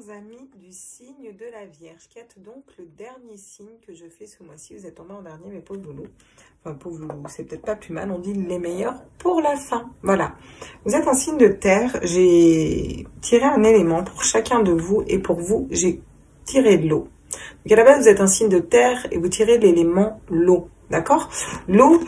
chers amis du signe de la Vierge, qui est donc le dernier signe que je fais ce mois-ci. Vous êtes tombé en dernier, mes pauvres loulous. Enfin, pauvres loulous, c'est peut-être pas plus mal. On dit les meilleurs pour la fin. Voilà. Vous êtes un signe de terre. J'ai tiré un élément pour chacun de vous. Et pour vous, j'ai tiré de l'eau. Donc à la base, vous êtes un signe de terre et vous tirez l'élément l'eau. D'accord? L'eau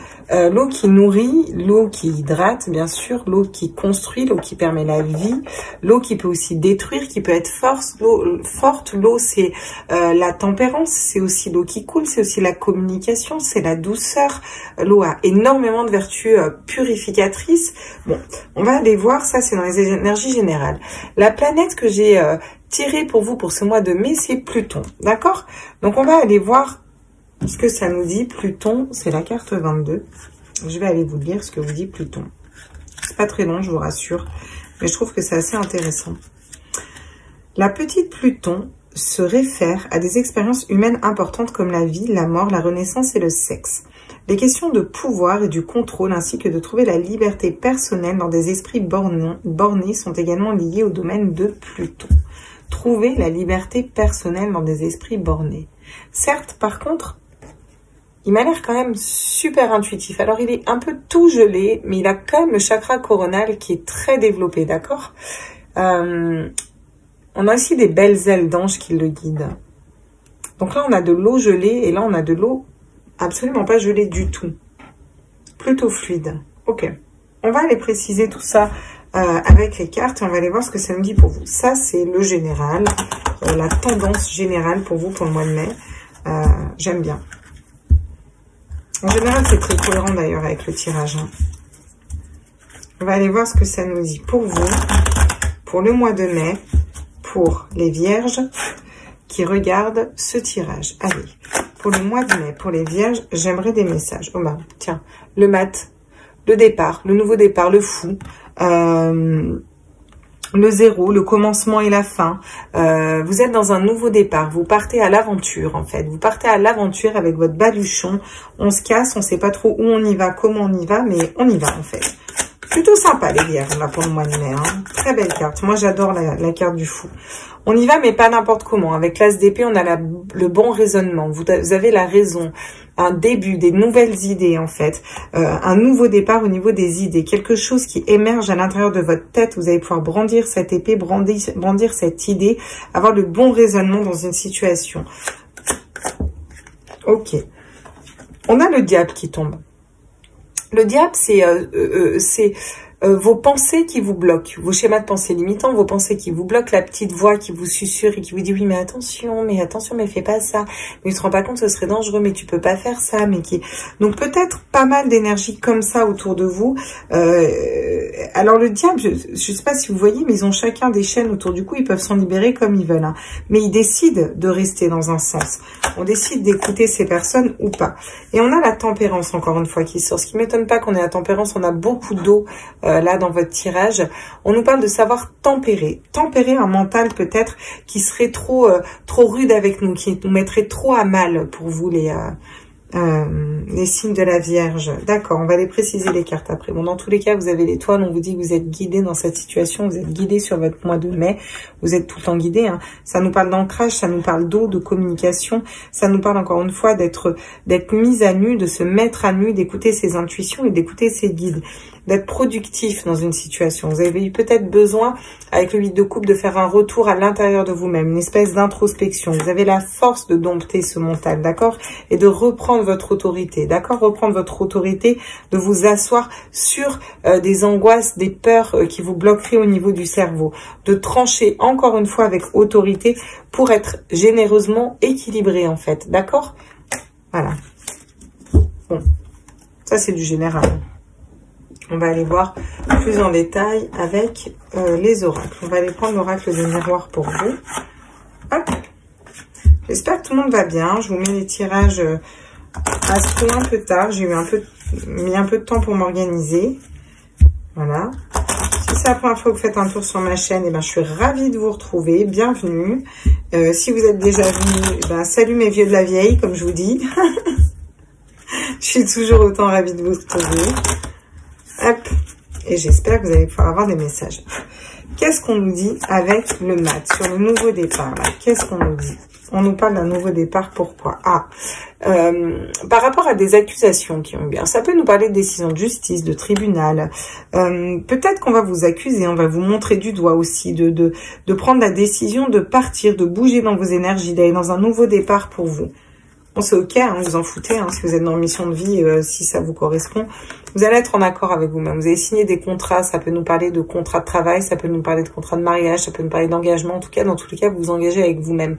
qui nourrit, l'eau qui hydrate, bien sûr, l'eau qui construit, l'eau qui permet la vie, l'eau qui peut aussi détruire, qui peut être forte. L'eau, c'est la tempérance, c'est aussi l'eau qui coule, c'est aussi la communication, c'est la douceur. L'eau a énormément de vertus purificatrices. Bon, on va aller voir, ça c'est dans les énergies générales. La planète que j'ai tirée pour vous pour ce mois de mai, c'est Pluton. D'accord? Donc on va aller voir ce que ça nous dit. Pluton, c'est la carte 22. Je vais aller vous lire ce que vous dit Pluton. C'est pas très long, je vous rassure, mais je trouve que c'est assez intéressant. La petite Pluton se réfère à des expériences humaines importantes comme la vie, la mort, la renaissance et le sexe. Les questions de pouvoir et du contrôle ainsi que de trouver la liberté personnelle dans des esprits bornés sont également liées au domaine de Pluton. Trouver la liberté personnelle dans des esprits bornés. Certes, par contre, il m'a l'air quand même super intuitif. Alors, il est un peu tout gelé, mais il a quand même le chakra coronal qui est très développé, d'accord? On a aussi des belles ailes d'ange qui le guident. Donc là, on a de l'eau gelée et là, on a de l'eau absolument pas gelée du tout. Plutôt fluide. Ok. On va aller préciser tout ça avec les cartes et on va aller voir ce que ça me dit pour vous. Ça, c'est le général, la tendance générale pour vous pour le mois de mai. J'aime bien. En général, c'est très cohérent d'ailleurs avec le tirage. On va aller voir ce que ça nous dit pour vous, pour le mois de mai, pour les vierges qui regardent ce tirage. Allez, pour le mois de mai, pour les vierges, j'aimerais des messages. Oh bah, tiens, le mat, le départ, le nouveau départ, le fou, le zéro, le commencement et la fin. Vous êtes dans un nouveau départ. Vous partez à l'aventure, en fait. Vous partez à l'aventure avec votre baluchon. On se casse, on sait pas trop où on y va, comment on y va, mais on y va, en fait. Plutôt sympa, les vierges, là, pour le mois de mai. Hein. Très belle carte. Moi, j'adore la carte du fou. On y va, mais pas n'importe comment. Avec l'as d'épée, on a le bon raisonnement. Vous avez la raison. Un début, des nouvelles idées, en fait. Un nouveau départ au niveau des idées. Quelque chose qui émerge à l'intérieur de votre tête. Vous allez pouvoir brandir cette épée, brandir cette idée, avoir le bon raisonnement dans une situation. Ok. On a le diable qui tombe. Le diable, c'est vos pensées qui vous bloquent, vos schémas de pensée limitants, vos pensées qui vous bloquent, la petite voix qui vous susurre et qui vous dit oui mais attention, mais fais pas ça, mais tu te rends pas compte ce serait dangereux, mais tu peux pas faire ça, mais qui... Donc peut-être pas mal d'énergie comme ça autour de vous. Alors le diable, je sais pas si vous voyez, mais ils ont chacun des chaînes autour du cou, ils peuvent s'en libérer comme ils veulent, hein. Mais ils décident de rester dans un sens. On décide d'écouter ces personnes ou pas. Et on a la tempérance encore une fois qui sort. Ce qui m'étonne pas qu'on ait la tempérance, on a beaucoup d'eau là dans votre tirage. On nous parle de savoir tempérer un mental peut-être qui serait trop rude avec nous, qui nous mettrait trop à mal pour vous les signes de la Vierge. D'accord, on va les préciser les cartes après. Bon, dans tous les cas, vous avez l'étoile, on vous dit que vous êtes guidé dans cette situation, vous êtes guidé sur votre mois de mai, vous êtes tout le temps guidé, hein. Ça nous parle d'ancrage, ça nous parle d'eau, de communication, ça nous parle encore une fois d'être mise à nu, de se mettre à nu, d'écouter ses intuitions et d'écouter ses guides, d'être productif dans une situation. Vous avez eu peut-être besoin, avec le 8 de coupe, de faire un retour à l'intérieur de vous-même, une espèce d'introspection. Vous avez la force de dompter ce mental, d'accord? Et de reprendre votre autorité, d'accord? Reprendre votre autorité, de vous asseoir sur des angoisses, des peurs qui vous bloqueraient au niveau du cerveau. De trancher encore une fois avec autorité pour être généreusement équilibré, en fait, d'accord? Voilà. Bon, ça c'est du général. On va aller voir plus en détail avec les oracles. On va aller prendre l'oracle de miroir pour vous. Hop. J'espère que tout le monde va bien. Je vous mets les tirages à ce point un peu tard. J'ai mis un peu de temps pour m'organiser. Voilà. Si c'est la première fois que vous faites un tour sur ma chaîne, eh ben, je suis ravie de vous retrouver. Bienvenue. Si vous êtes déjà venu, ben, salut mes vieux de la vieille, comme je vous dis. Je suis toujours autant ravie de vous retrouver. Hop, et j'espère que vous allez pouvoir avoir des messages. Qu'est-ce qu'on nous dit avec le mat sur le nouveau départ? Qu'est-ce qu'on nous dit? On nous parle d'un nouveau départ, pourquoi? Par rapport à des accusations qui ont eu lieu. Ça peut nous parler de décisions de justice, de tribunal. Peut-être qu'on va vous accuser, on va vous montrer du doigt aussi, de prendre la décision de partir, de bouger dans vos énergies, d'aller dans un nouveau départ pour vous. Bon, c'est ok, hein, vous en foutez, hein, si vous êtes dans une mission de vie, si ça vous correspond. Vous allez être en accord avec vous-même. Vous allez signer des contrats, ça peut nous parler de contrats de travail, ça peut nous parler de contrats de mariage, ça peut nous parler d'engagement. En tout cas, dans tous les cas, vous vous engagez avec vous-même.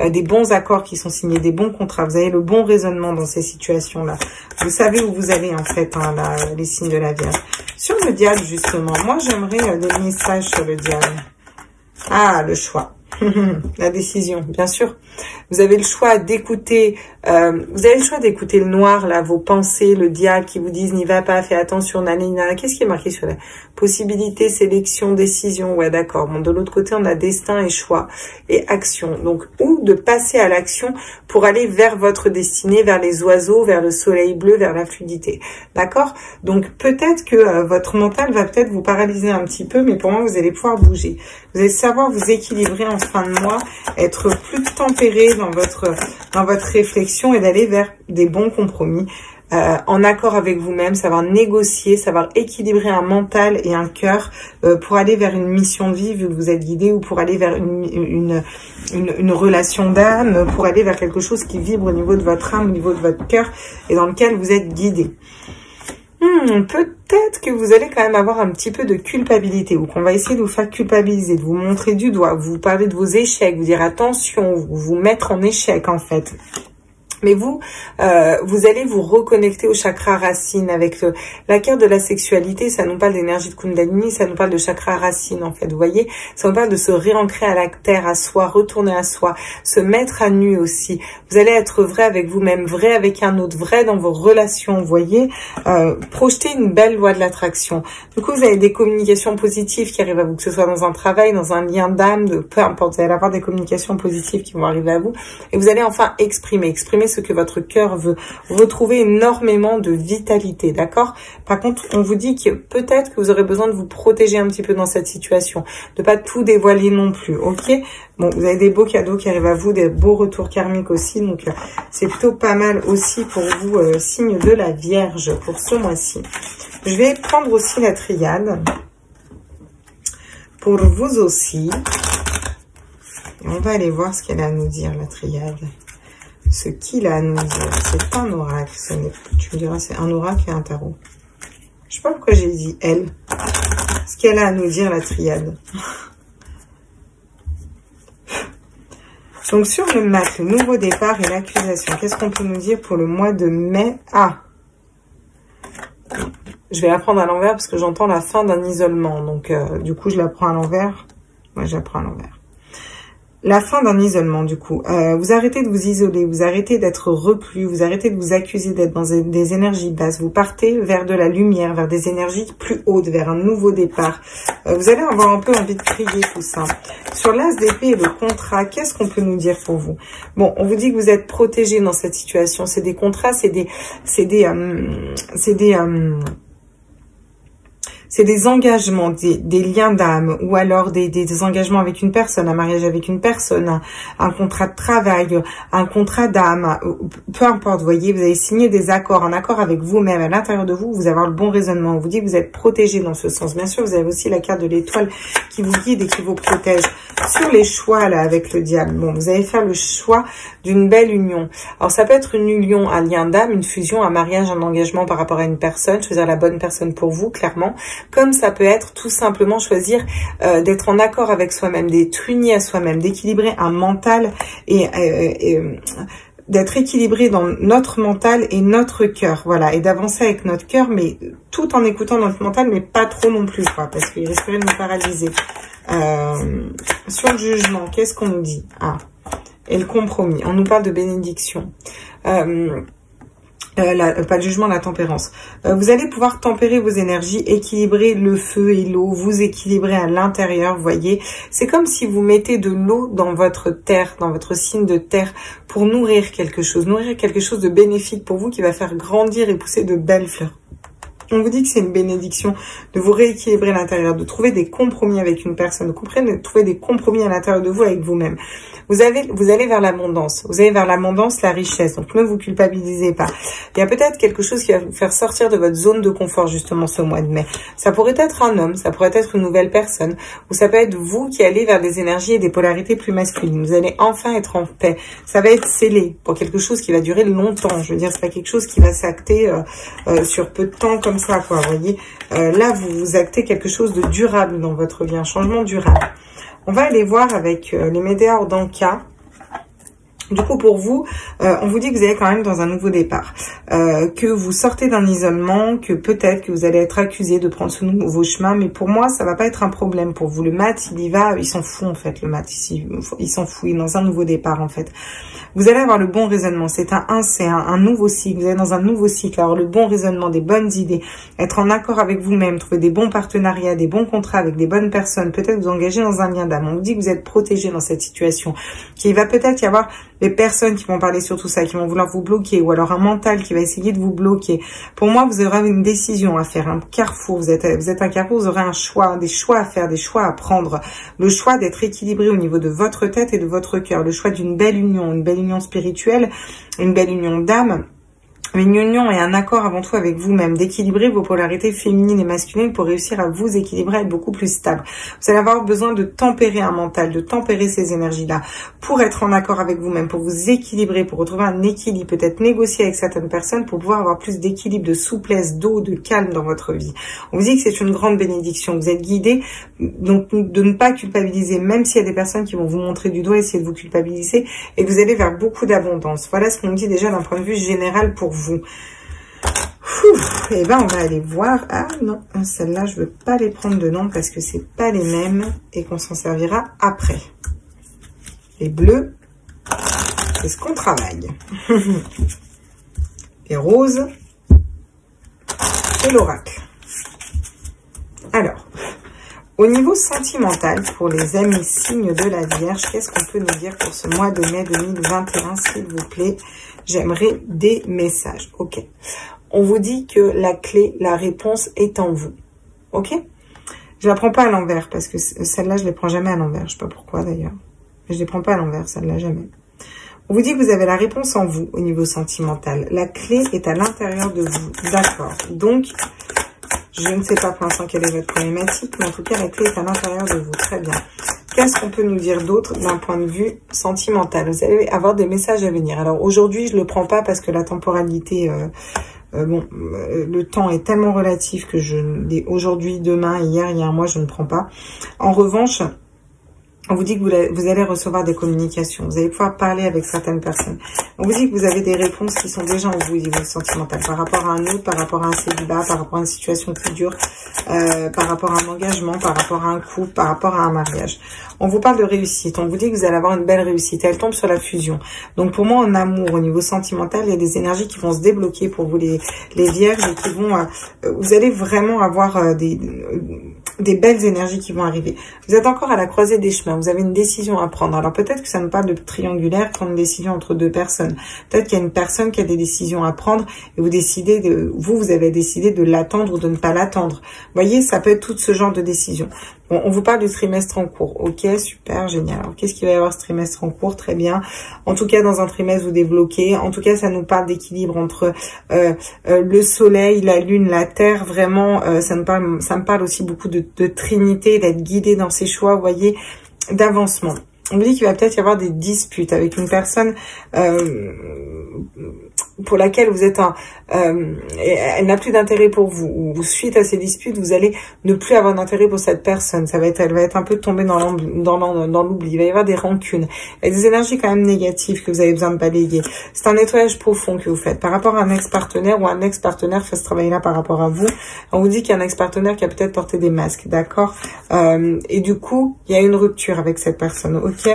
Des bons accords qui sont signés, des bons contrats. Vous avez le bon raisonnement dans ces situations-là. Vous savez où vous allez, en fait, hein, les signes de la Vierge. Sur le diable, justement, moi, j'aimerais des messages sur le diable. Ah, le choix. La décision, bien sûr. Vous avez le choix d'écouter, le noir, là, vos pensées, le diable qui vous disent n'y va pas, fais attention, nanana. Qu'est-ce qui est marqué sur la possibilité, sélection, décision? Ouais, d'accord. Bon, de l'autre côté, on a destin et choix et action. Donc, ou de passer à l'action pour aller vers votre destinée, vers les oiseaux, vers le soleil bleu, vers la fluidité. D'accord? Donc, peut-être que votre mental va peut-être vous paralyser un petit peu, mais pour moi, vous allez pouvoir bouger. Vous allez savoir vous équilibrer en fin de mois, être plus tempéré dans votre réflexion et d'aller vers des bons compromis, en accord avec vous-même, savoir négocier, savoir équilibrer un mental et un cœur pour aller vers une mission de vie vu que vous êtes guidé, ou pour aller vers une relation d'âme, pour aller vers quelque chose qui vibre au niveau de votre âme, au niveau de votre cœur et dans lequel vous êtes guidé. Peut-être que vous allez quand même avoir un petit peu de culpabilité, ou qu'on va essayer de vous faire culpabiliser, de vous montrer du doigt, vous parler de vos échecs, vous dire attention, vous mettre en échec en fait. Mais vous, vous allez vous reconnecter au chakra racine avec la carte de la sexualité. Ça nous parle d'énergie de Kundalini, ça nous parle de chakra racine en fait. Vous voyez, ça nous parle de se réancrer à la terre, à soi, retourner à soi, se mettre à nu aussi. Vous allez être vrai avec vous-même, vrai avec un autre, vrai dans vos relations. Vous voyez, projeter une belle loi de l'attraction. Du coup, vous avez des communications positives qui arrivent à vous, que ce soit dans un travail, dans un lien d'âme, peu importe. Vous allez avoir des communications positives qui vont arriver à vous, et vous allez enfin exprimer ce que votre cœur veut, retrouver énormément de vitalité, d'accord? Par contre, on vous dit que peut-être que vous aurez besoin de vous protéger un petit peu dans cette situation, de pas tout dévoiler non plus, ok? Bon, vous avez des beaux cadeaux qui arrivent à vous, des beaux retours karmiques aussi, donc c'est plutôt pas mal aussi pour vous, signe de la Vierge, pour ce mois-ci. Je vais prendre aussi la triade, pour vous aussi. Et on va aller voir ce qu'elle a à nous dire, la triade. Ce qu'il a à nous dire, c'est un oracle, tu me diras, c'est un oracle et un tarot. Je sais pas pourquoi j'ai dit elle. Ce qu'elle a à nous dire, la triade. Donc sur le mat, le nouveau départ et l'accusation, qu'est-ce qu'on peut nous dire pour le mois de mai? Je vais la prendre à l'envers parce que j'entends la fin d'un isolement. Donc du coup, je la prends à l'envers. Moi, je la prends à l'envers. La fin d'un isolement, du coup. Vous arrêtez de vous isoler, vous arrêtez d'être reclus, vous arrêtez de vous accuser d'être dans des énergies basses. Vous partez vers de la lumière, vers des énergies plus hautes, vers un nouveau départ. Vous allez avoir un peu envie de crier tout ça. Sur l'as d'épée et le contrat, qu'est-ce qu'on peut nous dire pour vous? Bon, on vous dit que vous êtes protégé dans cette situation. C'est des contrats, c'est des engagements, des liens d'âme, ou alors des engagements avec une personne, un mariage avec une personne, un contrat de travail, un contrat d'âme, peu importe, vous voyez, vous avez signé des accords, un accord avec vous-même, à l'intérieur de vous, vous avez le bon raisonnement, on vous dit que vous êtes protégé dans ce sens. Bien sûr, vous avez aussi la carte de l'étoile qui vous guide et qui vous protège. Sur les choix, là, avec le diable, bon, vous allez faire le choix d'une belle union. Alors, ça peut être une union, un lien d'âme, une fusion, un mariage, un engagement par rapport à une personne, choisir la bonne personne pour vous, clairement. Comme ça peut être tout simplement choisir d'être en accord avec soi-même, d'être uni à soi-même, d'équilibrer un mental et d'être équilibré dans notre mental et notre cœur, voilà, et d'avancer avec notre cœur, mais tout en écoutant notre mental, mais pas trop non plus, quoi, parce qu'il risquerait de nous paralyser. Sur le jugement, qu'est-ce qu'on nous dit? Et le compromis, on nous parle de bénédiction. Pas le jugement, la tempérance. Vous allez pouvoir tempérer vos énergies, équilibrer le feu et l'eau, vous équilibrer à l'intérieur, vous voyez. C'est comme si vous mettez de l'eau dans votre terre, dans votre signe de terre, pour nourrir quelque chose de bénéfique pour vous, qui va faire grandir et pousser de belles fleurs. On vous dit que c'est une bénédiction de vous rééquilibrer à l'intérieur, de trouver des compromis avec une personne, de trouver des compromis à l'intérieur de vous avec vous-même. Vous allez vers l'abondance. Vous allez vers l'abondance, la richesse. Donc, ne vous culpabilisez pas. Il y a peut-être quelque chose qui va vous faire sortir de votre zone de confort, justement, ce mois de mai. Ça pourrait être un homme, ça pourrait être une nouvelle personne, ou ça peut être vous qui allez vers des énergies et des polarités plus masculines. Vous allez enfin être en paix. Ça va être scellé pour quelque chose qui va durer longtemps. Je veux dire, c'est pas quelque chose qui va s'acter sur peu de temps comme ça, quoi. Vous voyez, là, vous actez quelque chose de durable dans votre vie, un changement durable. On va aller voir avec les météores d'Anka. Du coup, pour vous, on vous dit que vous allez quand même dans un nouveau départ, que vous sortez d'un isolement, que peut-être que vous allez être accusé de prendre ce nouveau chemin, mais pour moi, ça va pas être un problème pour vous. Le mat, il y va, il s'en fout en fait, le mat ici, il s'en fout, il est dans un nouveau départ en fait. Vous allez avoir le bon raisonnement, c'est un nouveau cycle, vous êtes dans un nouveau cycle, avoir le bon raisonnement, des bonnes idées, être en accord avec vous-même, trouver des bons partenariats, des bons contrats avec des bonnes personnes, peut-être vous engager dans un lien d'âme. On vous dit que vous êtes protégé dans cette situation, qu'il va peut-être y avoir des personnes qui vont parler sur tout ça, qui vont vouloir vous bloquer, ou alors un mental qui va essayer de vous bloquer. Pour moi, vous aurez une décision à faire, un carrefour, vous êtes un carrefour, vous aurez un choix, des choix à faire, des choix à prendre, le choix d'être équilibré au niveau de votre tête et de votre cœur, le choix d'une belle union spirituelle, une belle union d'âme, une union et un accord avant tout avec vous-même, d'équilibrer vos polarités féminines et masculines pour réussir à vous équilibrer, à être beaucoup plus stable. Vous allez avoir besoin de tempérer un mental, de tempérer ces énergies-là pour être en accord avec vous-même, pour vous équilibrer, pour retrouver un équilibre, peut-être négocier avec certaines personnes pour pouvoir avoir plus d'équilibre, de souplesse, d'eau, de calme dans votre vie. On vous dit que c'est une grande bénédiction. Vous êtes guidé, donc de ne pas culpabiliser, même s'il y a des personnes qui vont vous montrer du doigt, essayer de vous culpabiliser, et que vous allez vers beaucoup d'abondance. Voilà ce qu'on me dit déjà d'un point de vue général pour vous. Et ben on va aller voir. Ah non, celle-là je veux pas les prendre de nom parce que c'est pas les mêmes et qu'on s'en servira après. Les bleus, c'est ce qu'on travaille. Les roses et l'oracle. Alors, au niveau sentimental, pour les amis signes de la Vierge, qu'est-ce qu'on peut nous dire pour ce mois de mai 2021, s'il vous plaît? J'aimerais des messages. Ok. On vous dit que la clé, la réponse est en vous. Ok? Je la prends pas à l'envers parce que celle-là, je les prends jamais à l'envers. Je sais pas pourquoi d'ailleurs. Mais je les prends pas à l'envers, celle-là, jamais. On vous dit que vous avez la réponse en vous au niveau sentimental. La clé est à l'intérieur de vous. D'accord. Donc, je ne sais pas pour l'instant quelle est votre problématique, mais en tout cas, la clé est à l'intérieur de vous. Très bien. Qu'est-ce qu'on peut nous dire d'autre d'un point de vue sentimental? Vous allez avoir des messages à venir. Alors aujourd'hui, je ne le prends pas parce que la temporalité, le temps est tellement relatif que aujourd'hui, demain, hier, il y a un mois, je ne prends pas. En revanche, on vous dit que vous allez recevoir des communications. Vous allez pouvoir parler avec certaines personnes. On vous dit que vous avez des réponses qui sont déjà en vous au niveau sentimental. Par rapport à un autre, par rapport à un célibat, par rapport à une situation plus dure, par rapport à un engagement, par rapport à un couple, par rapport à un mariage. On vous parle de réussite. On vous dit que vous allez avoir une belle réussite. Elle tombe sur la fusion. Donc pour moi, en amour, au niveau sentimental, il y a des énergies qui vont se débloquer pour vous les vierges et qui vont... vous allez vraiment avoir des belles énergies qui vont arriver. Vous êtes encore à la croisée des chemins. Vous avez une décision à prendre. Alors peut-être que ça ne parle de triangulaire, prendre une décision entre deux personnes. Peut-être qu'il y a une personne qui a des décisions à prendre et vous avez décidé de l'attendre ou de ne pas l'attendre. Vous voyez, ça peut être tout ce genre de décision. Bon, on vous parle du trimestre en cours. Ok, super, génial. Alors, qu'est-ce qu'il va y avoir ce trimestre en cours? Très bien. En tout cas, dans un trimestre, vous débloquez. En tout cas, ça nous parle d'équilibre entre le soleil, la lune, la terre. Vraiment, ça me parle aussi beaucoup de trinité, d'être guidé dans ses choix, vous voyez, d'avancement. On me dit qu'il va peut-être y avoir des disputes avec une personne pour laquelle vous êtes elle n'a plus d'intérêt pour vous, ou suite à ces disputes, vous allez ne plus avoir d'intérêt pour cette personne. Elle va être un peu tombée dans l'oubli. Il va y avoir des rancunes. Il y a des énergies quand même négatives que vous avez besoin de balayer. C'est un nettoyage profond que vous faites par rapport à un ex-partenaire, ou un ex-partenaire fait ce travail-là par rapport à vous. On vous dit qu'il y a un ex-partenaire qui a peut-être porté des masques, d'accord, et du coup, il y a une rupture avec cette personne, ok.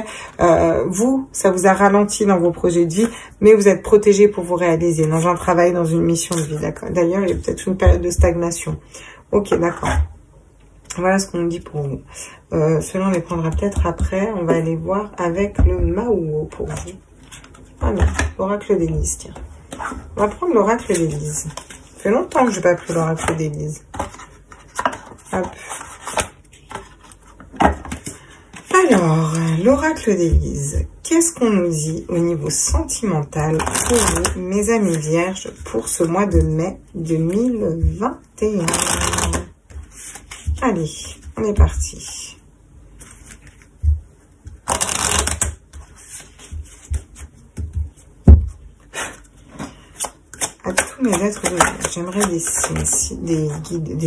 Vous, ça vous a ralenti dans vos projets de vie, mais vous êtes protégé pour vous réaliser dans un travail, dans une mission de vie, d'accord. D'ailleurs, il y a peut-être une période de stagnation. Ok, d'accord. Voilà ce qu'on me dit pour vous. Cela, on les prendra peut-être après. On va aller voir avec le Mao pour vous. Ah non, l'oracle d'Élise, tiens. On va prendre l'oracle d'Élise. Ça fait longtemps que je n'ai pas pris l'oracle d'Élise. Hop. Alors, l'oracle d'Élise, qu'est-ce qu'on nous dit au niveau sentimental pour vous, mes amis vierges, pour ce mois de mai 2021? Allez, on est parti. À tous mes êtres, j'aimerais des signes, des guides,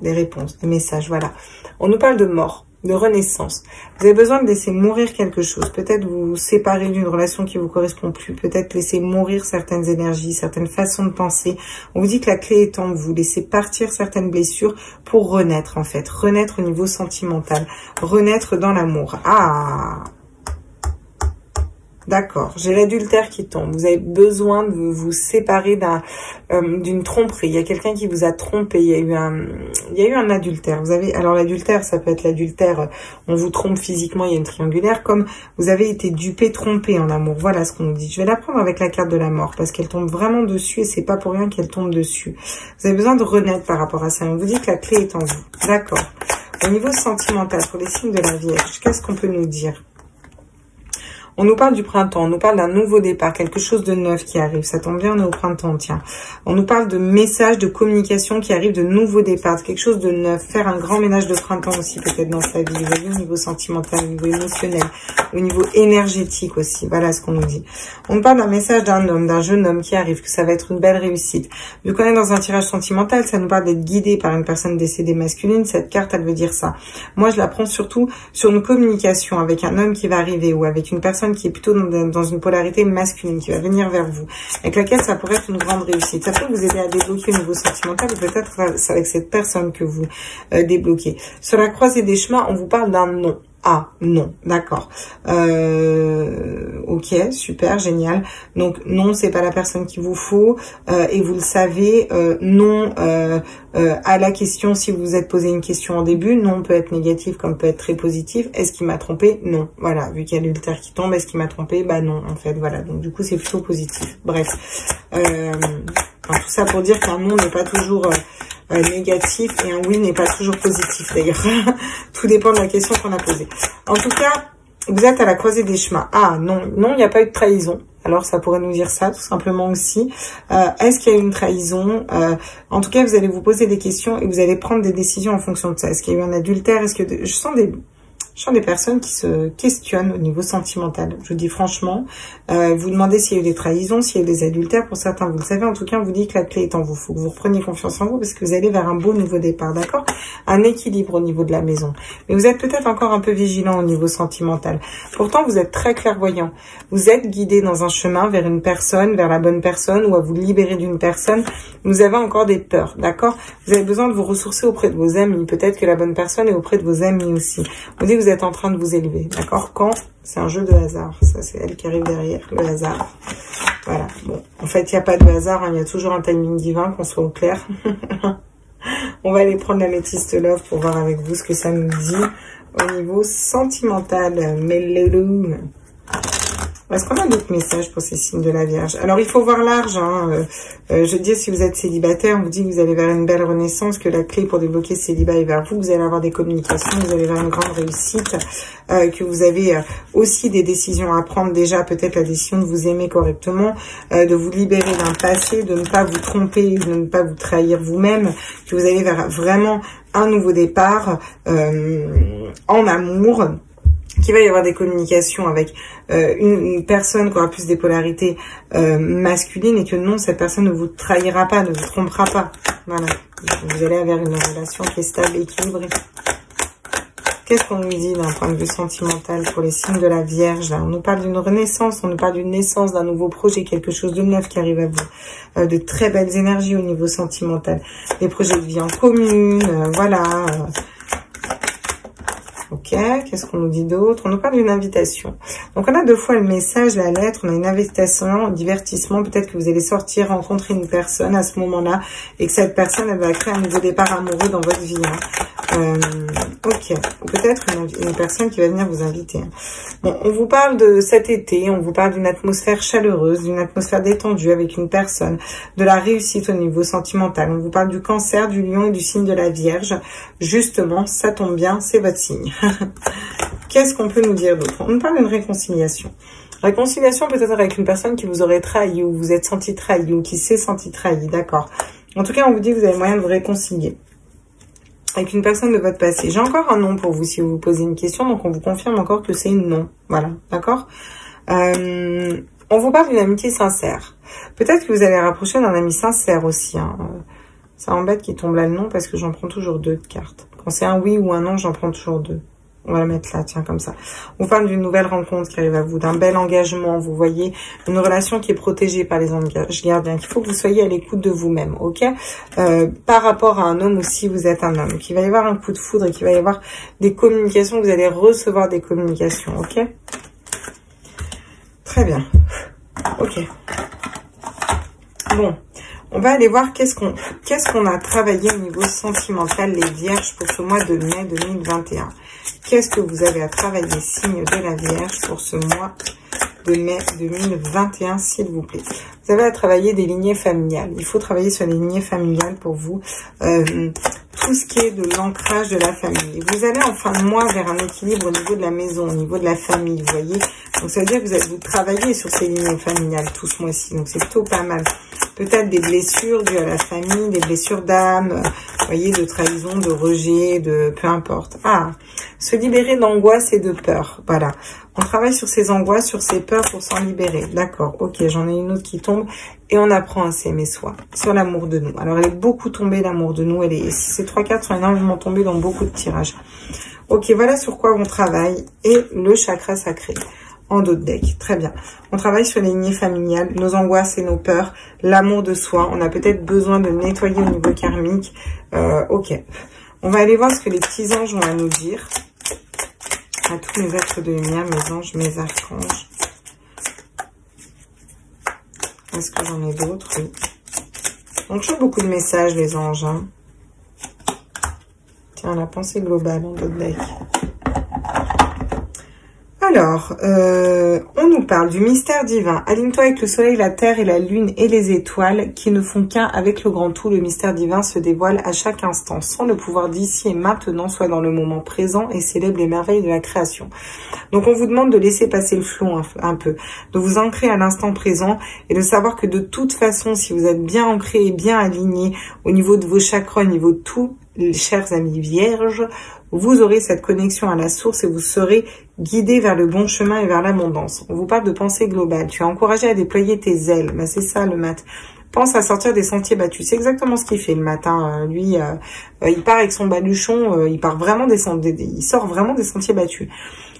des réponses, des messages, voilà. On nous parle de mort, de renaissance. Vous avez besoin de laisser mourir quelque chose. Peut-être vous vous séparer d'une relation qui vous correspond plus. Peut-être laisser mourir certaines énergies, certaines façons de penser. On vous dit que la clé est en vous. Laissez partir certaines blessures pour renaître, en fait. Renaître au niveau sentimental. Renaître dans l'amour. Ah! D'accord, j'ai l'adultère qui tombe. Vous avez besoin de vous séparer d'une tromperie. Il y a quelqu'un qui vous a trompé. Il y a eu un adultère. Vous avez, alors l'adultère, ça peut être l'adultère. On vous trompe physiquement. Il y a une triangulaire. Comme vous avez été dupé, trompé en amour. Voilà ce qu'on nous dit. Je vais la prendre avec la carte de la mort parce qu'elle tombe vraiment dessus et c'est pas pour rien qu'elle tombe dessus. Vous avez besoin de renaître par rapport à ça. On vous dit que la clé est en vous. D'accord. Au niveau sentimental, pour les signes de la Vierge, qu'est-ce qu'on peut nous dire? On nous parle du printemps, on nous parle d'un nouveau départ, quelque chose de neuf qui arrive. Ça tombe bien, on est au printemps, tiens. On nous parle de messages, de communication qui arrivent, de nouveaux départs, quelque chose de neuf. Faire un grand ménage de printemps aussi, peut-être dans sa vie. Vous voyez, au niveau sentimental, au niveau émotionnel, au niveau énergétique aussi. Voilà ce qu'on nous dit. On nous parle d'un message d'un homme, d'un jeune homme qui arrive, que ça va être une belle réussite. Vu qu'on est dans un tirage sentimental, ça nous parle d'être guidé par une personne décédée masculine. Cette carte, elle veut dire ça. Moi, je la prends surtout sur une communication avec un homme qui va arriver ou avec une personne qui est plutôt dans une polarité masculine, qui va venir vers vous, avec laquelle ça pourrait être une grande réussite. Ça peut vous aider à débloquer au niveau sentimental, et peut-être c'est avec cette personne que vous débloquez. Sur la croisée des chemins, on vous parle d'un non. Ah, non, d'accord. Ok, super, génial. Donc, non, c'est pas la personne qu'il vous faut. Et vous le savez, non à la question, si vous vous êtes posé une question en début, non peut être négatif comme peut être très positif. Est-ce qu'il m'a trompé? Non. Voilà, vu qu'il y a l'ultère qui tombe, est-ce qu'il m'a trompé? Bah non, en fait, voilà. Donc, du coup, c'est plutôt positif. Bref. Enfin, tout ça pour dire qu'un non n'est pas toujours... négatif et un oui n'est pas toujours positif d'ailleurs. Tout dépend de la question qu'on a posée. En tout cas, vous êtes à la croisée des chemins. Ah non, non, il n'y a pas eu de trahison. Alors ça pourrait nous dire ça tout simplement aussi. Est-ce qu'il y a eu une trahison? En tout cas, vous allez vous poser des questions et vous allez prendre des décisions en fonction de ça. Est-ce qu'il y a eu un adultère? Est-ce que je sens des personnes qui se questionnent au niveau sentimental. Je vous dis franchement, vous demandez s'il y a eu des trahisons, s'il y a eu des adultères. Pour certains, vous le savez. En tout cas, on vous dit que la clé est en vous. Il faut que vous repreniez confiance en vous parce que vous allez vers un beau nouveau départ, d'accord? Un équilibre au niveau de la maison. Mais vous êtes peut-être encore un peu vigilant au niveau sentimental. Pourtant, vous êtes très clairvoyant. Vous êtes guidé dans un chemin vers une personne, vers la bonne personne ou à vous libérer d'une personne. Vous avez encore des peurs, d'accord? Vous avez besoin de vous ressourcer auprès de vos amis. Peut-être que la bonne personne est auprès de vos amis aussi. On dit que vous êtes en train de vous élever, d'accord? Quand c'est un jeu de hasard, ça c'est elle qui arrive derrière, le hasard. Voilà, bon, en fait, il n'y a pas de hasard, hein, il y a toujours un timing divin, qu'on soit au clair. On va aller prendre la métiste love pour voir avec vous ce que ça nous dit au niveau sentimental. Melloum. Est-ce qu'on a d'autres messages pour ces signes de la Vierge? Alors, il faut voir large. Hein. Je dis, si vous êtes célibataire, on vous dit que vous allez vers une belle renaissance, que la clé pour débloquer ce célibat est vers vous. Vous allez avoir des communications, vous allez vers une grande réussite, que vous avez aussi des décisions à prendre. Déjà, peut-être la décision de vous aimer correctement, de vous libérer d'un passé, de ne pas vous tromper, de ne pas vous trahir vous-même, que vous allez vers vraiment un nouveau départ en amour. Qu'il va y avoir des communications avec une personne qui aura plus des polarités masculines et que non, cette personne ne vous trahira pas, ne vous trompera pas. Voilà. Vous allez vers une relation qui est stable et équilibrée. Qu'est-ce qu'on nous dit d'un point de vue sentimental pour les signes de la Vierge là? On nous parle d'une renaissance, on nous parle d'une naissance, d'un nouveau projet, quelque chose de neuf qui arrive à vous. De très belles énergies au niveau sentimental. Des projets de vie en commune, voilà. Ok, qu'est-ce qu'on nous dit d'autre? On nous parle d'une invitation. Donc, on a 2 fois le message, la lettre, on a une invitation, un divertissement. Peut-être que vous allez sortir, rencontrer une personne à ce moment-là et que cette personne, elle va créer un nouveau départ amoureux dans votre vie. Ok, peut-être une personne qui va venir vous inviter. Bon, on vous parle de cet été, on vous parle d'une atmosphère chaleureuse, d'une atmosphère détendue avec une personne, de la réussite au niveau sentimental. On vous parle du Cancer, du Lion et du signe de la Vierge. Justement, ça tombe bien, c'est votre signe. Qu'est-ce qu'on peut nous dire d'autre? On nous parle d'une réconciliation. Réconciliation peut-être avec une personne qui vous aurait trahi ou vous êtes senti trahi ou qui s'est senti trahi, d'accord. En tout cas, on vous dit que vous avez moyen de vous réconcilier avec une personne de votre passé. J'ai encore un non pour vous si vous vous posez une question, donc on vous confirme encore que c'est une non. Voilà, d'accord. On vous parle d'une amitié sincère. Peut-être que vous allez rapprocher d'un ami sincère aussi. Hein. Ça embête qu'il tombe là le non parce que j'en prends toujours 2 de cartes. Quand c'est un oui ou un non, j'en prends toujours 2. On va la mettre là, tiens, comme ça. On vous parle d'une nouvelle rencontre qui arrive à vous, d'un bel engagement, vous voyez, une relation qui est protégée par les anges gardiens. Il faut que vous soyez à l'écoute de vous-même, ok? Par rapport à un homme aussi, vous êtes un homme. Donc, il va y avoir un coup de foudre et qu'il va y avoir des communications, vous allez recevoir des communications, ok? Très bien. Ok. Bon. On va aller voir qu'est-ce qu'on a travaillé au niveau sentimental, les Vierges, pour ce mois de mai 2021. Qu'est-ce que vous avez à travailler, signe de la Vierge, pour ce mois de mai 2021, s'il vous plaît. Vous avez à travailler des lignées familiales. Il faut travailler sur les lignées familiales pour vous. Tout ce qui est de l'ancrage de la famille. Vous allez en fin de mois vers un équilibre au niveau de la maison, au niveau de la famille, vous voyez. Donc ça veut dire que vous travaillez sur ces lignées familiales tout ce mois-ci. Donc c'est plutôt pas mal. Peut-être des blessures dues à la famille, des blessures d'âme, vous voyez, de trahison, de rejet, de peu importe. Ah, se libérer d'angoisse et de peur. Voilà. On travaille sur ces angoisses, sur ces peurs pour s'en libérer. D'accord, ok, j'en ai une autre qui tombe. Et on apprend à s'aimer soi, sur l'amour de nous. Alors, elle est beaucoup tombée, l'amour de nous. Ces 3 cartes sont énormément tombées dans beaucoup de tirages. Ok, voilà sur quoi on travaille. Et le chakra sacré en dos de deck. Très bien. On travaille sur les lignées familiales, nos angoisses et nos peurs, l'amour de soi. On a peut-être besoin de nettoyer au niveau karmique. Ok. On va aller voir ce que les petits anges ont à nous dire. À tous mes êtres de lumière, mes anges, mes archanges. Est-ce que j'en ai d'autres? Oui. Donc, toujours beaucoup de messages, les anges. Hein. Tiens, la pensée globale en dos de deck. Alors, on nous parle du mystère divin. Aligne-toi avec le soleil, la terre et la lune et les étoiles qui ne font qu'un avec le grand tout. Le mystère divin se dévoile à chaque instant. Sans le pouvoir d'ici et maintenant, soit dans le moment présent et célèbre les merveilles de la création. Donc, on vous demande de laisser passer le flot un peu, de vous ancrer à l'instant présent et de savoir que de toute façon, si vous êtes bien ancré et bien aligné au niveau de vos chakras, au niveau de tout, les chers amis vierges, vous aurez cette connexion à la source et vous serez guidé vers le bon chemin et vers l'abondance. On vous parle de pensée globale. Tu es encouragé à déployer tes ailes. Ben, c'est ça le mat. Pense à sortir des sentiers battus. C'est exactement ce qu'il fait le matin. Lui, il part avec son baluchon. Il sort vraiment des sentiers battus.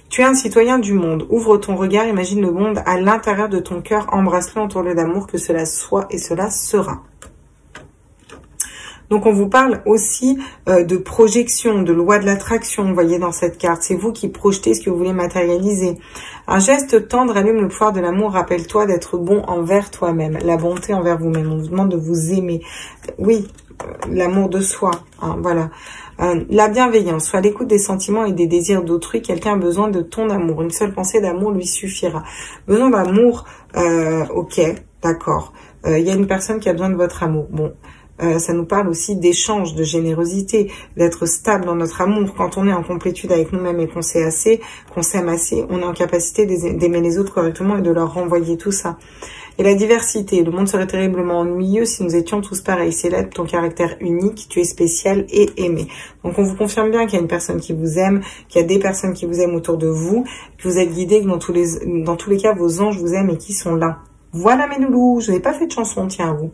Tu es un citoyen du monde. Ouvre ton regard, imagine le monde à l'intérieur de ton cœur. Embrasse-le, entoure-le d'amour, que cela soit et cela sera. Donc, on vous parle aussi de projection, de loi de l'attraction, vous voyez, dans cette carte. C'est vous qui projetez ce que vous voulez matérialiser. Un geste tendre allume le pouvoir de l'amour. Rappelle-toi d'être bon envers toi-même. La bonté envers vous-même. On vous demande de vous aimer. Oui, l'amour de soi. Hein, voilà. La bienveillance. Sois à l'écoute des sentiments et des désirs d'autrui. Quelqu'un a besoin de ton amour. Une seule pensée d'amour lui suffira. Besoin d'amour, ok, d'accord. Il y a une personne qui a besoin de votre amour. Bon. Ça nous parle aussi d'échange, de générosité, d'être stable dans notre amour. Quand on est en complétude avec nous-mêmes et qu'on s'aime assez, on est en capacité d'aimer les autres correctement et de leur renvoyer tout ça. Et la diversité, le monde serait terriblement ennuyeux si nous étions tous pareils. C'est là ton caractère unique, tu es spécial et aimé. Donc on vous confirme bien qu'il y a une personne qui vous aime, qu'il y a des personnes qui vous aiment autour de vous, que vous êtes guidés, que dans tous les cas, vos anges vous aiment et qui sont là. Voilà mes loulous, je n'ai pas fait de chanson, tiens à vous.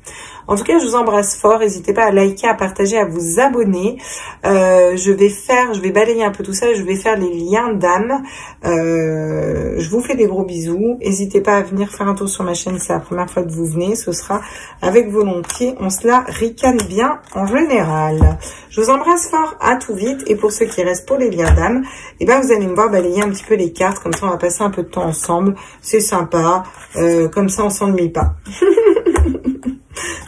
En tout cas, je vous embrasse fort. N'hésitez pas à liker, à partager, à vous abonner. Je vais balayer un peu tout ça. Je vais faire les liens d'âme. Je vous fais des gros bisous. N'hésitez pas à venir faire un tour sur ma chaîne. C'est la première fois que vous venez. Ce sera avec volontiers. On se la ricane bien en général. Je vous embrasse fort. À tout vite. Et pour ceux qui restent pour les liens d'âme, eh ben, vous allez me voir balayer un petit peu les cartes. Comme ça, on va passer un peu de temps ensemble. C'est sympa. Comme ça, on s'ennuie pas.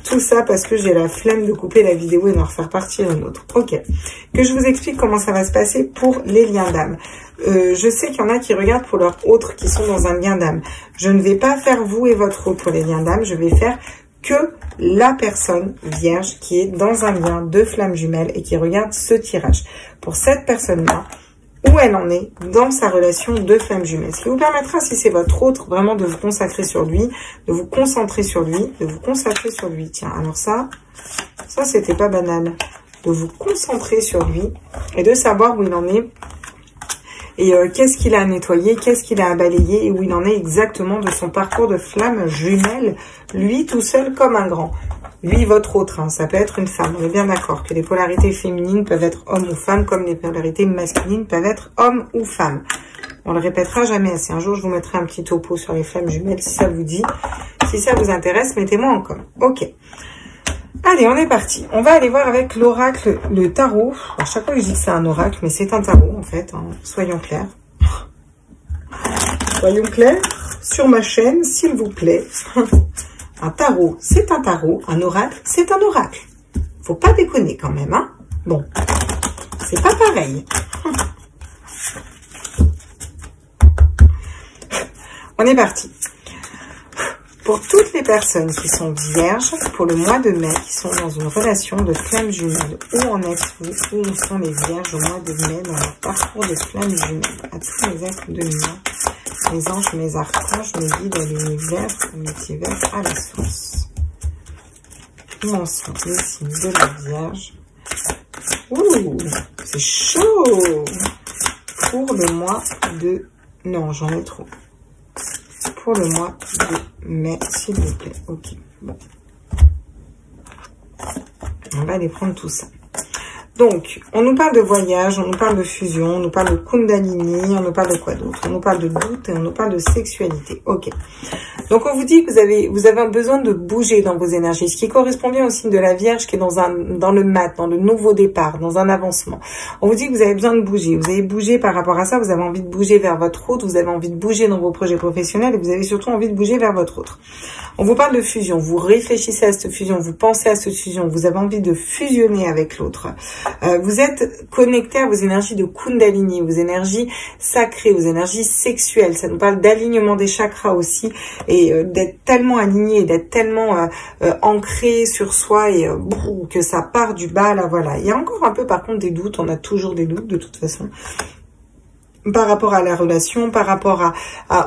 Tout ça parce que j'ai la flemme de couper la vidéo et d'en refaire partir une autre. Ok. Que je vous explique comment ça va se passer pour les liens d'âme. Je sais qu'il y en a qui regardent pour leurs autres qui sont dans un lien d'âme. Je ne vais pas faire vous et votre autre pour les liens d'âme. Je vais faire que la personne vierge qui est dans un lien de flamme jumelle et qui regarde ce tirage. Pour cette personne-là, où elle en est dans sa relation de flamme jumelle. Ce qui vous permettra, si c'est votre autre, vraiment de vous consacrer sur lui, de vous concentrer sur lui, de vous consacrer sur lui. Tiens, alors ça c'était pas banal. De vous concentrer sur lui et de savoir où il en est et qu'est-ce qu'il a à nettoyer, qu'est-ce qu'il a à balayer et où il en est exactement de son parcours de flamme jumelle, lui tout seul comme un grand. Lui, votre autre, hein, ça peut être une femme. On est bien d'accord que les polarités féminines peuvent être homme ou femme, comme les polarités masculines peuvent être homme ou femme. On le répétera jamais assez. Un jour, je vous mettrai un petit topo sur les flammes jumelles, si ça vous dit. Si ça vous intéresse, mettez-moi en com. Ok. Allez, on est parti. On va aller voir avec l'oracle, le tarot. À chaque fois que je dis que c'est un oracle, mais c'est un tarot, en fait. Hein. Soyons clairs. Soyons clairs sur ma chaîne, s'il vous plaît. Un tarot, c'est un tarot. Un oracle, c'est un oracle. Faut pas déconner quand même, hein. Bon, c'est pas pareil. On est parti. Pour toutes les personnes qui sont vierges, pour le mois de mai, qui sont dans une relation de flamme jumelle, où en êtes-vous? Où sont les vierges au mois de mai dans leur parcours de flamme jumelle? À tous les êtres de lumière, mes anges, mes archanges, mes guides à l'univers, au multivers, à la source. Où en sont les signes de la Vierge? Ouh, c'est chaud! Pour le mois de... Non, j'en ai trop. Pour le mois de mai, s'il vous plaît. Ok, bon. On va aller prendre tout ça. Donc, on nous parle de voyage, on nous parle de fusion, on nous parle de kundalini, on nous parle de quoi d'autre? On nous parle de doute et on nous parle de sexualité. Ok. Donc, on vous dit que vous avez un besoin de bouger dans vos énergies, ce qui correspond bien au signe de la Vierge qui est dans le mat, dans le nouveau départ, dans un avancement. On vous dit que vous avez besoin de bouger. Vous avez bougé par rapport à ça, vous avez envie de bouger vers votre autre, vous avez envie de bouger dans vos projets professionnels et vous avez surtout envie de bouger vers votre autre. On vous parle de fusion, vous réfléchissez à cette fusion, vous pensez à cette fusion, vous avez envie de fusionner avec l'autre. Vous êtes connecté à vos énergies de Kundalini, vos énergies sacrées, vos énergies sexuelles. Ça nous parle d'alignement des chakras aussi et d'être tellement aligné, d'être tellement ancré sur soi et que ça part du bas, là, voilà. Il y a encore un peu, par contre, des doutes. On a toujours des doutes, de toute façon. Par rapport à la relation, par rapport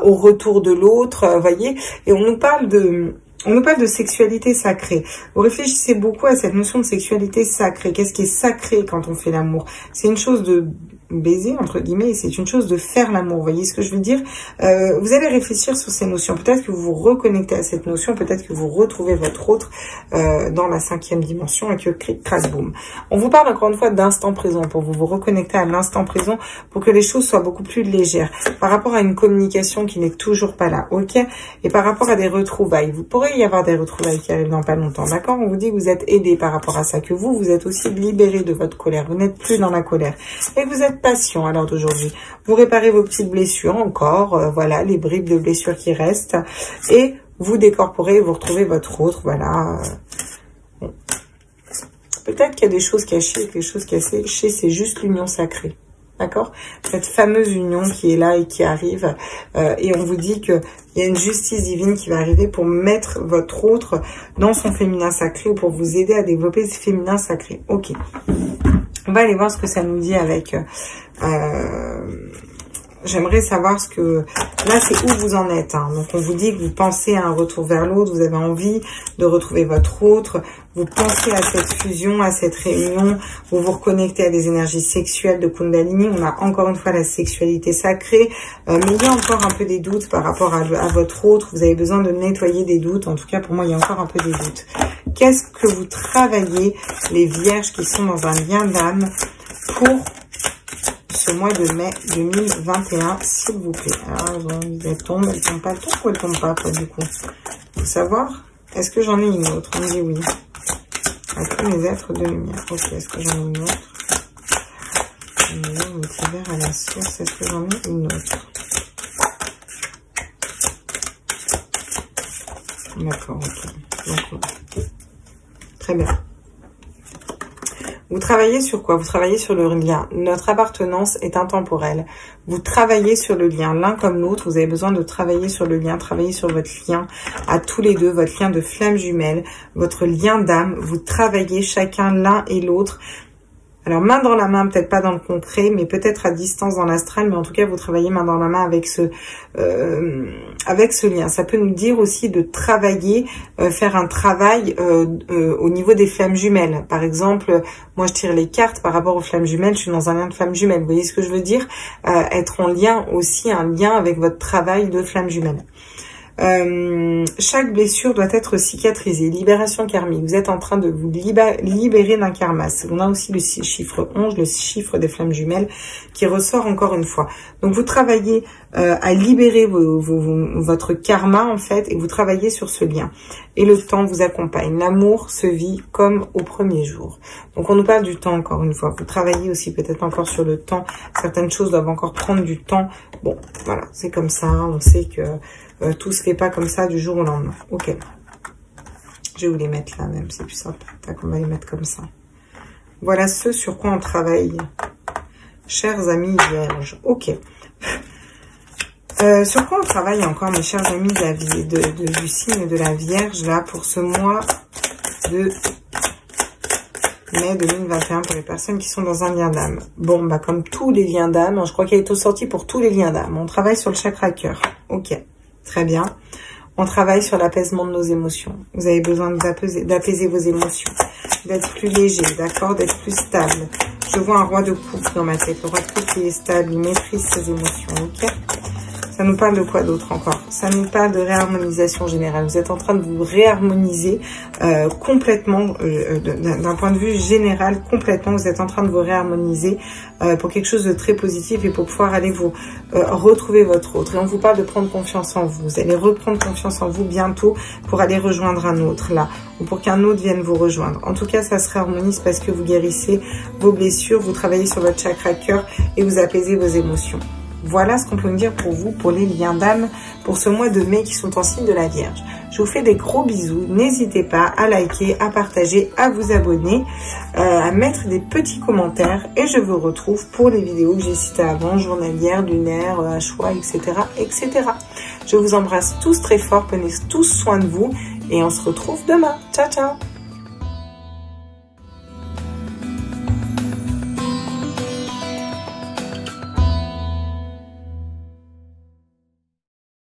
au retour de l'autre, voyez. Et on nous parle de sexualité sacrée. Vous réfléchissez beaucoup à cette notion de sexualité sacrée. Qu'est-ce qui est sacré quand on fait l'amour? C'est une chose de baiser, entre guillemets, et c'est une chose de faire l'amour. Vous voyez ce que je veux dire? Vous allez réfléchir sur ces notions. Peut-être que vous vous reconnectez à cette notion, peut-être que vous retrouvez votre autre dans la 5e dimension avec le cric, crac, boum. On vous parle encore une fois d'instant présent, pour vous reconnecter à l'instant présent, pour que les choses soient beaucoup plus légères. Par rapport à une communication qui n'est toujours pas là, ok? Et par rapport à des retrouvailles. Vous pourrez y avoir des retrouvailles qui arrivent dans pas longtemps, d'accord? On vous dit que vous êtes aidé par rapport à ça, que vous êtes aussi libéré de votre colère. Vous n'êtes plus dans la colère. Et que vous êtes patient à l'heure d'aujourd'hui. Vous réparez vos petites blessures encore, voilà, les bribes de blessures qui restent, et vous décorporez, vous retrouvez votre autre, voilà. Bon. Peut-être qu'il y a des choses cachées, quelque chose caché, c'est juste l'union sacrée. D'accord? Cette fameuse union qui est là et qui arrive, et on vous dit qu'il y a une justice divine qui va arriver pour mettre votre autre dans son féminin sacré ou pour vous aider à développer ce féminin sacré. Ok. On va aller voir ce que ça nous dit avec... j'aimerais savoir ce que... Là, c'est où vous en êtes. Hein. Donc, on vous dit que vous pensez à un retour vers l'autre, vous avez envie de retrouver votre autre, vous pensez à cette fusion, à cette réunion, vous vous reconnectez à des énergies sexuelles de Kundalini. On a encore une fois la sexualité sacrée, mais il y a encore un peu des doutes par rapport à votre autre. Vous avez besoin de nettoyer des doutes. En tout cas, pour moi, il y a encore un peu des doutes. Qu'est-ce que vous travaillez, les vierges qui sont dans un lien d'âme, pour ce mois de mai 2021, s'il vous plaît? Alors, elle tombe pas, le tour ou elle tombe pas, quoi, du coup? Faut savoir, est-ce que j'en ai une autre? On me dit oui. À tous mes êtres de lumière. Ok, est-ce que j'en ai une autre? Multivers à la source, est-ce que j'en ai une autre? D'accord, ok. Donc, très bien. Vous travaillez sur quoi? Vous travaillez sur le lien. Notre appartenance est intemporelle. Vous travaillez sur le lien, l'un comme l'autre. Vous avez besoin de travailler sur le lien, travailler sur votre lien à tous les deux, votre lien de flamme jumelle, votre lien d'âme. Vous travaillez chacun l'un et l'autre. Alors, main dans la main, peut-être pas dans le concret, mais peut-être à distance dans l'astral, mais en tout cas, vous travaillez main dans la main avec ce lien. Ça peut nous dire aussi de travailler, faire un travail au niveau des flammes jumelles. Par exemple, moi, je tire les cartes par rapport aux flammes jumelles, je suis dans un lien de flammes jumelles. Vous voyez ce que je veux dire? Être en lien aussi, un lien avec votre travail de flammes jumelles. Chaque blessure doit être cicatrisée. Libération karmique. Vous êtes en train de vous libérer d'un karma. On a aussi le chiffre 11, le chiffre des flammes jumelles, qui ressort encore une fois. Donc, vous travaillez à libérer votre karma, en fait, et vous travaillez sur ce lien. Et le temps vous accompagne. L'amour se vit comme au premier jour. Donc, on nous parle du temps, encore une fois. Vous travaillez aussi peut-être encore sur le temps. Certaines choses doivent encore prendre du temps. Bon, voilà, c'est comme ça. On sait que tout se fait pas comme ça du jour au lendemain. Ok. Je vais vous les mettre là même, c'est plus simple. Tac, on va les mettre comme ça. Voilà ce sur quoi on travaille. Chers amis vierges. Ok. Sur quoi on travaille encore, mes chers amis de la vie, du signe de la Vierge, là, pour ce mois de mai 2021, pour les personnes qui sont dans un lien d'âme. Bon, bah, comme tous les liens d'âme, je crois qu'il est sorti pour tous les liens d'âme. On travaille sur le chakra cœur. Ok. Très bien. On travaille sur l'apaisement de nos émotions. Vous avez besoin d'apaiser vos émotions, d'être plus léger, d'accord, d'être plus stable. Je vois un roi de coupe dans ma tête. Le roi de coupe, il est stable, il maîtrise ses émotions, ok? Ça nous parle de quoi d'autre encore? Ça nous parle de réharmonisation générale. Vous êtes en train de vous réharmoniser complètement, d'un point de vue général, complètement. Vous êtes en train de vous réharmoniser pour quelque chose de très positif et pour pouvoir aller vous retrouver votre autre. Et on vous parle de prendre confiance en vous. Vous allez reprendre confiance en vous bientôt pour aller rejoindre un autre là, ou pour qu'un autre vienne vous rejoindre. En tout cas, ça se réharmonise parce que vous guérissez vos blessures, vous travaillez sur votre chakra cœur et vous apaisez vos émotions. Voilà ce qu'on peut me dire pour vous, pour les liens d'âme, pour ce mois de mai qui sont en signe de la Vierge. Je vous fais des gros bisous. N'hésitez pas à liker, à partager, à vous abonner, à mettre des petits commentaires. Et je vous retrouve pour les vidéos que j'ai citées avant, journalières, lunaires, à choix, etc., etc. Je vous embrasse tous très fort. Prenez tous soin de vous. Et on se retrouve demain. Ciao, ciao!